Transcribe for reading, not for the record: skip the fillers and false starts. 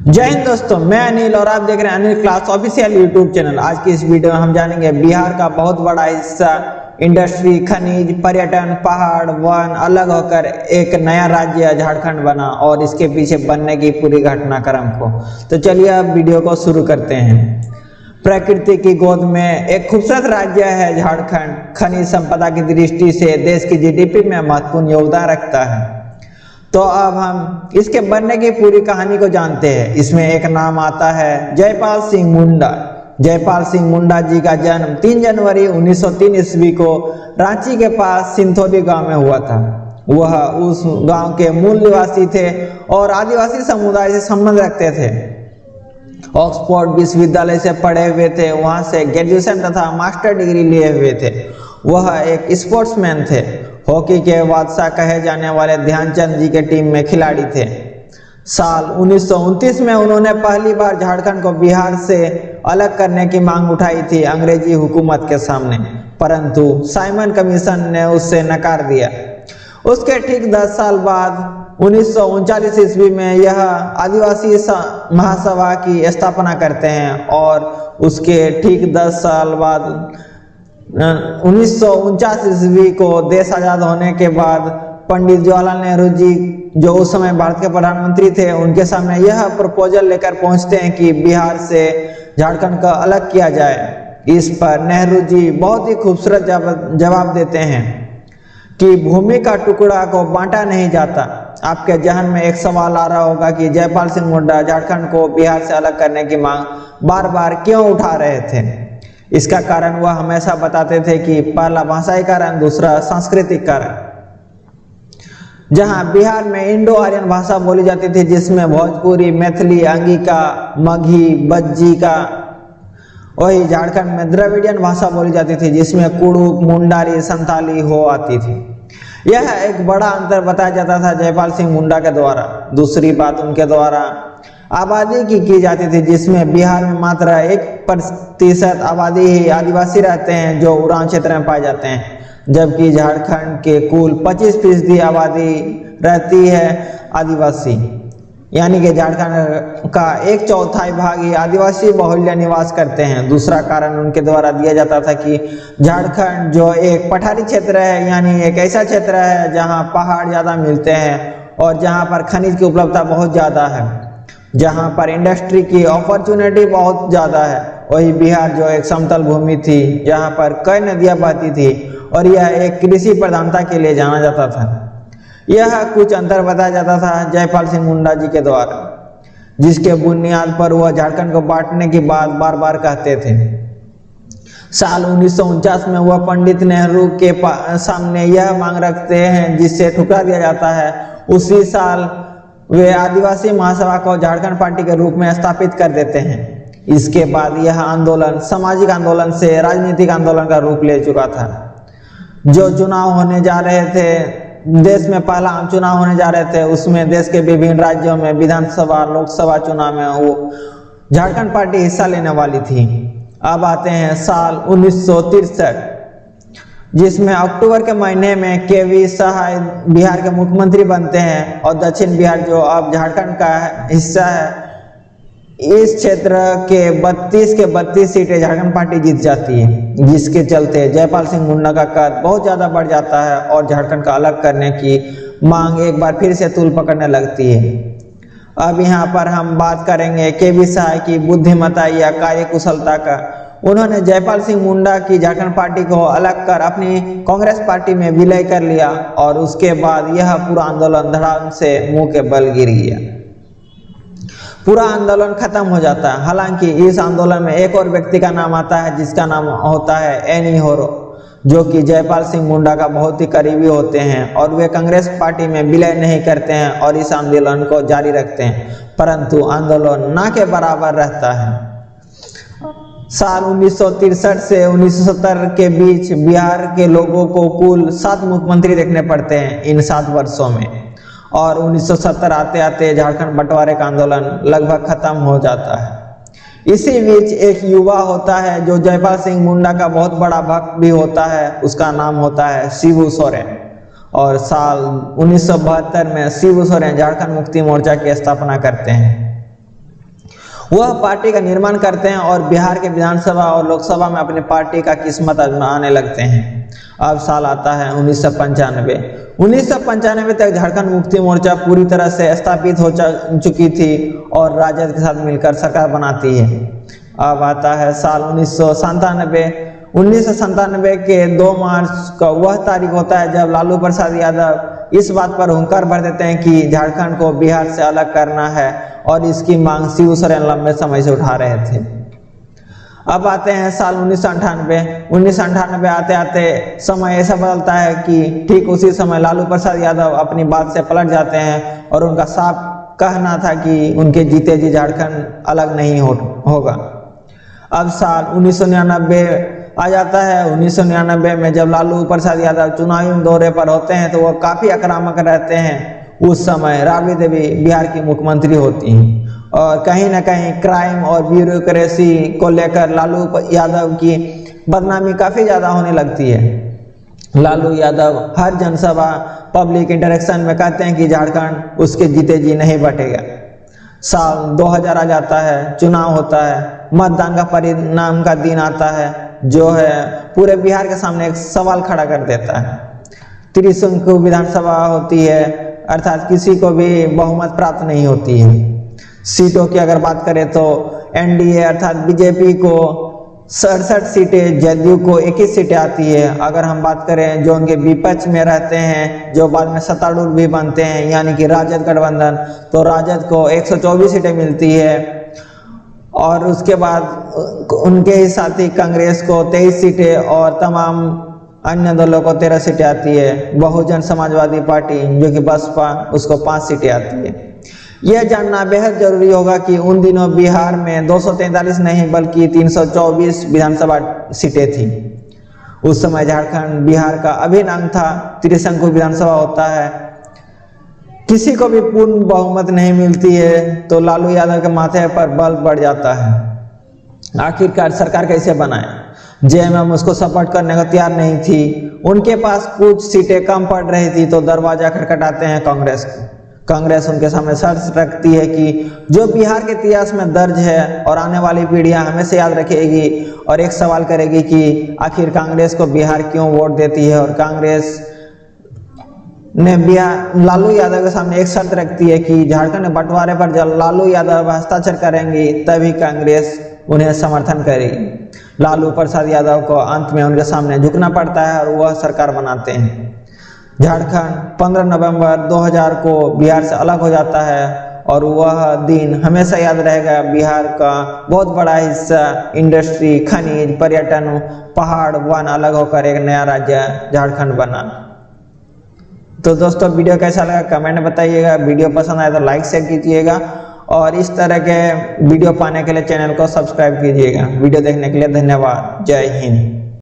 जय हिंद दोस्तों, मैं अनिल और आप देख रहे हैं Anil class official YouTube channel. आज की इस वीडियो में हम जानेंगे बिहार का बहुत बड़ा हिस्सा इंडस्ट्री, खनिज, पर्यटन, पहाड़, वन अलग होकर एक नया राज्य झारखंड बना और इसके पीछे बनने की पूरी घटनाक्रम को। तो चलिए अब वीडियो को शुरू करते हैं। प्रकृति की गोद में एक खूबसूरत राज्य है झारखंड। खनिज संपदा की दृष्टि से देश की जीडीपी में महत्वपूर्ण योगदान रखता है। तो अब हम इसके बनने की पूरी कहानी को जानते हैं। इसमें एक नाम आता है जयपाल सिंह मुंडा। जयपाल सिंह मुंडा जी का जन्म 3 जनवरी 1903 ईस्वी को रांची के पास सिंथोली गांव में हुआ था। वह उस गांव के मूल निवासी थे और आदिवासी समुदाय से संबंध रखते थे। ऑक्सफोर्ड विश्वविद्यालय से पढ़े हुए थे, वहां से ग्रेजुएशन तथा मास्टर डिग्री लिए हुए थे। वह एक स्पोर्ट्समैन थे। हॉकी के बादशाह कहे जाने वाले ध्यानचंद जी के टीम में खिलाड़ी थे। साल 1929 में उन्होंने पहली बार झारखंड को बिहार से अलग करने की मांग उठाई थी अंग्रेजी हुकूमत के सामने, परंतु साइमन कमीशन ने उससे नकार दिया। उसके ठीक 10 साल बाद 1939 ईस्वी में यह आदिवासी महासभा की स्थापना करते हैं और उसके ठीक 10 साल बाद 1949 ईस्वी को देश आजाद होने के बाद पंडित जवाहरलाल नेहरू जी, जो उस समय भारत के प्रधानमंत्री थे, उनके सामने यह प्रपोजल लेकर पहुंचते हैं कि बिहार से झारखंड का अलग किया जाए। इस पर नेहरू जी बहुत ही खूबसूरत जवाब देते हैं कि भूमि का टुकड़ा को बांटा नहीं जाता। आपके जहन में एक सवाल आ रहा होगा कि जयपाल सिंह मुंडा झारखंड को बिहार से अलग करने की मांग बार बार क्यों उठा रहे थे। इसका कारण वह हमेशा बताते थे कि पहला भाषाई कारण, दूसरा सांस्कृतिक कारण। जहां बिहार में इंडो आर्यन भाषा बोली जाती थी, जिसमें भोजपुरी, मैथिली, अंगिका, मगही, बज्जी का, वही झारखंड में द्रविडियन भाषा बोली जाती थी, जिसमें कुड़ुक, मुंडारी, संथाली हो आती थी। यह एक बड़ा अंतर बताया जाता था जयपाल सिंह मुंडा के द्वारा। दूसरी बात, उनके द्वारा आबादी की जाती थी, जिसमें बिहार में मात्र 1% आबादी ही आदिवासी रहते हैं जो उड़ान क्षेत्र में पाए जाते हैं, जबकि झारखंड के कुल 25% आबादी रहती है आदिवासी। यानी कि झारखंड का 1/4 भाग ही आदिवासी बहुल्य निवास करते हैं। दूसरा कारण उनके द्वारा दिया जाता था कि झारखंड जो एक पठारी क्षेत्र है, यानी एक ऐसा क्षेत्र है जहां पहाड़ ज़्यादा मिलते हैं और जहां पर खनिज की उपलब्धता बहुत ज़्यादा है, जहां पर इंडस्ट्री की अपॉर्चुनिटी बहुत ज़्यादा है। वही बिहार जो एक समतल भूमि थी, जहां पर कई नदियां बहती थी और यह एक कृषि प्रधानता के लिए जाना जाता था। यह कुछ अंतर बताया जाता था जयपाल सिंह मुंडा जी के द्वारा, जिसके बुनियाद पर वह झारखंड को बांटने की बात बार बार कहते थे। साल 1949 में वह पंडित नेहरू के सामने यह मांग रखते हैं, जिससे ठुकरा दिया जाता है। उसी साल वे आदिवासी महासभा को झारखंड पार्टी के रूप में स्थापित कर देते हैं। इसके बाद यह आंदोलन सामाजिक आंदोलन से राजनीतिक आंदोलन का रूप ले चुका था। जो चुनाव होने जा रहे थे, देश में पहला आम चुनाव होने जा रहे थे, उसमें देश के विभिन्न राज्यों में विधानसभा, लोकसभा चुनाव में वो झारखंड पार्टी हिस्सा लेने वाली थी। अब आते हैं साल 1963, जिसमें अक्टूबर के महीने में केवी सहाय बिहार के मुख्यमंत्री बनते हैं और दक्षिण बिहार जो अब झारखंड का हिस्सा है, इस क्षेत्र के 32 सीटें झारखंड पार्टी जीत जाती है, जिसके चलते जयपाल सिंह मुंडा का कद बहुत ज़्यादा बढ़ जाता है और झारखंड का अलग करने की मांग एक बार फिर से तूल पकड़ने लगती है। अब यहाँ पर हम बात करेंगे केवी सहाय की बुद्धिमत्ता या कार्यकुशलता का। उन्होंने जयपाल सिंह मुंडा की झारखंड पार्टी को अलग कर अपनी कांग्रेस पार्टी में विलय कर लिया और उसके बाद यह पूरा आंदोलन धड़ाम से मुंह के बल गिर गया। पूरा आंदोलन खत्म हो जाता है। हालांकि इस आंदोलन में एक और व्यक्ति का नाम आता है, जिसका नाम होता है एनी होरो, जो कि जयपाल सिंह मुंडा का बहुत ही करीबी होते हैं और वे कांग्रेस पार्टी में विलय नहीं करते हैं और इस आंदोलन को जारी रखते हैं, परंतु आंदोलन ना के बराबर रहता है। साल 1963 से 1970 के बीच बिहार के लोगों को कुल 7 मुख्यमंत्री देखने पड़ते हैं इन 7 वर्षों में, और 1970 आते आते झारखंड बंटवारे का आंदोलन लगभग खत्म हो जाता है। इसी बीच एक युवा होता है जो जयपाल सिंह मुंडा का बहुत बड़ा भक्त भी होता है, उसका नाम होता है शिबू सोरेन, और साल 1972 में शिबू सोरेन झारखंड मुक्ति मोर्चा की स्थापना करते हैं। वह पार्टी का निर्माण करते हैं और बिहार के विधानसभा और लोकसभा में अपनी पार्टी का किस्मत आजमाने लगते हैं। अब साल आता है 1995। 1995 तक झारखंड मुक्ति मोर्चा पूरी तरह से स्थापित हो चुकी थी और राजद के साथ मिलकर सरकार बनाती है। अब आता है साल 1997। 1997 के 2 मार्च का वह तारीख होता है जब लालू प्रसाद यादव इस बात पर हुंकार भर देते हैं कि झारखंड को बिहार से अलग करना है और इसकी मांग शिबू सोरेन लंबे समय से उठा रहे थे। अब आते हैं साल 1998। 1998 आते आते समय ऐसा बदलता है कि ठीक उसी समय लालू प्रसाद यादव अपनी बात से पलट जाते हैं और उनका साफ कहना था कि उनके जीते जी झारखंड अलग नहीं होगा। अब साल 1999 आ जाता है। 1999 में जब लालू प्रसाद यादव चुनावी दौरे पर होते हैं तो वह काफ़ी आक्रामक रहते हैं। उस समय राबड़ी देवी बिहार की मुख्यमंत्री होती हैं और कहीं ना कहीं क्राइम और ब्यूरोक्रेसी को लेकर लालू यादव की बदनामी काफ़ी ज़्यादा होने लगती है। लालू यादव हर जनसभा पब्लिक इंटरेक्शन में कहते हैं कि झारखंड उसके जीते जी नहीं बटेगा। साल 2000 आ जाता है, चुनाव होता है, मतदान का परिणाम का दिन आता है जो है पूरे बिहार के सामने एक सवाल खड़ा कर देता है। त्रिशंकु विधानसभा होती है, अर्थात किसी को भी बहुमत प्राप्त नहीं होती है। सीटों की अगर बात करें तो एनडीए अर्थात बीजेपी को 67 सीटें, जदयू को 21 सीटें आती है। अगर हम बात करें जो उनके विपक्ष में रहते हैं, जो बाद में सत्तारूढ़ भी बनते हैं, यानी कि राजद गठबंधन, तो राजद को 124 सीटें मिलती है और उसके बाद उनके ही साथी कांग्रेस को 23 सीटें और तमाम अन्य दलों को 13 सीटें आती है। बहुजन समाजवादी पार्टी जो कि बसपा, उसको 5 सीटें आती है। यह जानना बेहद जरूरी होगा कि उन दिनों बिहार में 243 नहीं बल्कि 324 विधानसभा सीटें थी। उस समय झारखंड बिहार का अभिन्न अंग था। त्रिशंकु विधानसभा होता है, किसी को भी पूर्ण बहुमत नहीं मिलती है तो लालू यादव के माथे पर बल बढ़ जाता है। आखिरकार सरकार कैसे बनाए? जेएमएम उसको सपोर्ट करने को तैयार नहीं थी। उनके पास कुछ सीटें कम पड़ रही थी तो दरवाजा खटखटाते हैं कांग्रेस को। कांग्रेस उनके सामने शर्त रखती है कि जो बिहार के इतिहास में दर्ज है और आने वाली पीढ़ियां हमेशा याद रखेगी और एक सवाल करेगी कि आखिर कांग्रेस को बिहार क्यों वोट देती है। और कांग्रेस ने लालू यादव के सामने एक शर्त रखती है कि झारखंड बंटवारे पर जब लालू यादव हस्ताक्षर करेंगे तभी कांग्रेस उन्हें समर्थन करेगी। लालू प्रसाद यादव को अंत में उनके सामने झुकना पड़ता है और वह सरकार बनाते हैं। झारखंड 15 नवंबर 2000 को बिहार से अलग हो जाता है और वह दिन हमेशा याद रहेगा। बिहार का बहुत बड़ा हिस्सा इंडस्ट्री, खनिज, पर्यटन, पहाड़, वन अलग होकर एक नया राज्य झारखंड बना। तो दोस्तों वीडियो कैसा लगा कमेंट में बताइएगा। वीडियो पसंद आए तो लाइक शेयर कीजिएगा और इस तरह के वीडियो पाने के लिए चैनल को सब्सक्राइब कीजिएगा। वीडियो देखने के लिए धन्यवाद। जय हिंद।